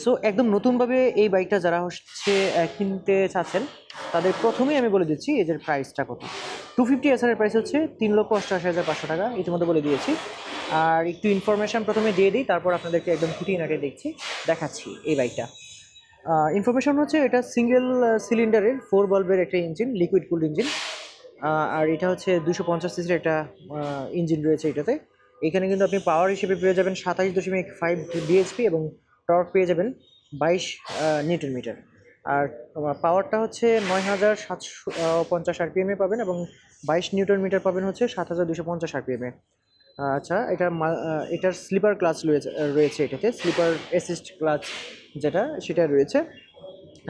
So একদম নতুনভাবে এই বাইকটা যারা হচ্ছে কিনতে চাচ্ছেন তাদের প্রথমেই আমি বলে দিচ্ছি এদের প্রাইসটা কত। 250 এর প্রাইস হচ্ছে 3,88,500 টাকা, ইতিমধ্যে বলে দিয়েছি। আর একটু ইনফরমেশন প্রথমে দিয়ে দিই, তারপর আপনাদেরকে একদম খুঁটিনাটি দেখাচ্ছি এই বাইকটা। ইনফরমেশন হচ্ছে এটা সিঙ্গেল সিলিন্ডারের 4 বাল্বের একটা ইঞ্জিন, লিকুইড কুলড ইঞ্জিন। আর এটা হচ্ছে 250 সিসির একটা ইঞ্জিন রয়েছে এটাতে। এখানে কিন্তু আপনি পাওয়ার হিসেবে পেয়ে যাবেন 27.5 বিএইচপি এবং টর্ক পেয়ে যাবেন 22 নিউটন মিটার। আর পাওয়ারটা হচ্ছে 9,750 আরপিএমে পাবেন এবং 22 নিউটন মিটার পাবেন হচ্ছে 7,250 আরপিএমে। আচ্ছা, এটার স্লিপার ক্লাচ রয়েছে এটাতে, স্লিপার অ্যাসিস্ট ক্লাচ যেটা সেটা রয়েছে।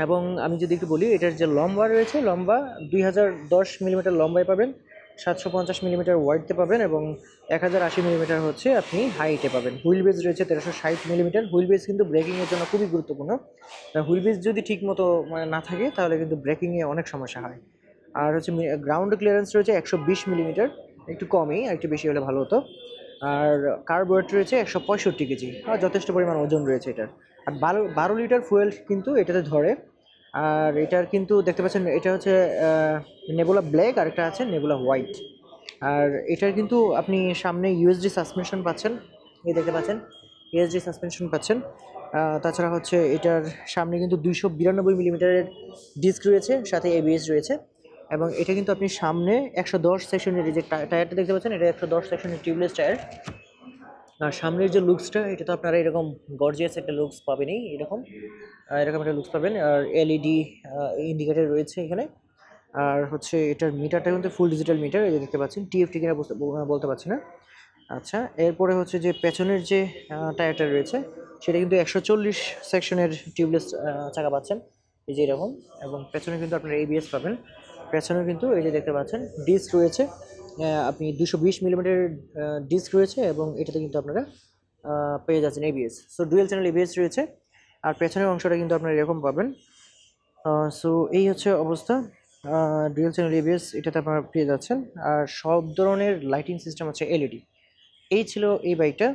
এবং আমি যদি একটু বলি, এটার যে লম্বা রয়েছে, লম্বা 2010 মিলিমিটার লম্বায় পাবেন, 750 মিলিমিটার ওয়াইডতে পাবেন এবং 1080 মিলিমিটার হচ্ছে আপনি হাইটে পাবেন। হুইল বেজ রয়েছে 1360 মিলিমিটার। হুইল বেজ কিন্তু ব্রেকিংয়ের জন্য খুবই গুরুত্বপূর্ণ। হুইল বেজ যদি ঠিক মতো মানে না থাকে তাহলে কিন্তু ব্রেকিংয়ে অনেক সমস্যা হয়। আর হচ্ছে গ্রাউন্ড ক্লিয়ারেন্স রয়েছে 120 মিলিমিটার, একটু কমই, আর একটু বেশি হলে ভালো হতো। আর কার্ব ওয়েট রয়েছে 165 কেজি, আর যথেষ্ট পরিমাণ ওজন রয়েছে এটার। আর 12 লিটার ফুয়েল কিন্তু এটাতে ধরে। আর এটার কিন্তু দেখতে পাচ্ছেন এটা হচ্ছে নেবুলা ব্ল্যাক, আর একটা আছে নেবুলা হোয়াইট। আর এটার কিন্তু আপনি সামনে ইউএসডি সাসপেনশন পাচ্ছেন, এই দেখতে পাচ্ছেন ইউএসডি সাসপেনশন পাচ্ছেন। তাছাড়া হচ্ছে এটার সামনে কিন্তু 292 মিলিমিটারের ডিস্ক রয়েছে, সাথে এবিএস রয়েছে। এবং এটা কিন্তু আপনি সামনে 110 সেকশনের যে টায়ারটা দেখতে পাচ্ছেন, এটা 110 সেকশনের টিউবলেস টায়ার। আর সামনের যে লুকসটা, এটা তো আপনারা এরকম গর্জিয়াস একটা লুকস পাবেনই, এরকম একটা লুকস পাবেন। আর এলইডি ইন্ডিকেটর রয়েছে এখানে। আর হচ্ছে এটার মিটারটা কিন্তু ফুল ডিজিটাল মিটার, এই যে দেখতে পাচ্ছেন। টিএফটি কিনা বলতে পারছি না। আচ্ছা, এরপরে হচ্ছে যে পেছনের যে টায়ারটা রয়েছে, সেটা কিন্তু 140 সেকশনের টিউবলেস চাকা পাচ্ছেন, এই যে এরকম। এবং পেছনে কিন্তু আপনারা এবিএস পাবেন। পেছনে কিন্তু এই যে দেখতে পাচ্ছেন ডিস্ক রয়েছে, আপনি 220 মিলিমিটারের ডিস্ক রয়েছে এবং এটাতে কিন্তু আপনারা পেয়ে যাচ্ছেন ABS. So dual channel ABS রয়েছে। আর পেছনের অংশটা কিন্তু আপনারা এরকম পাবেন। সো এই হচ্ছে অবস্থা। ডুয়েল চ্যানেল এবিএস এটাতে আপনারা পেয়ে যাচ্ছেন। আর সব ধরনের লাইটিং সিস্টেম হচ্ছে এলইডি। এই ছিল এই বাইকটা।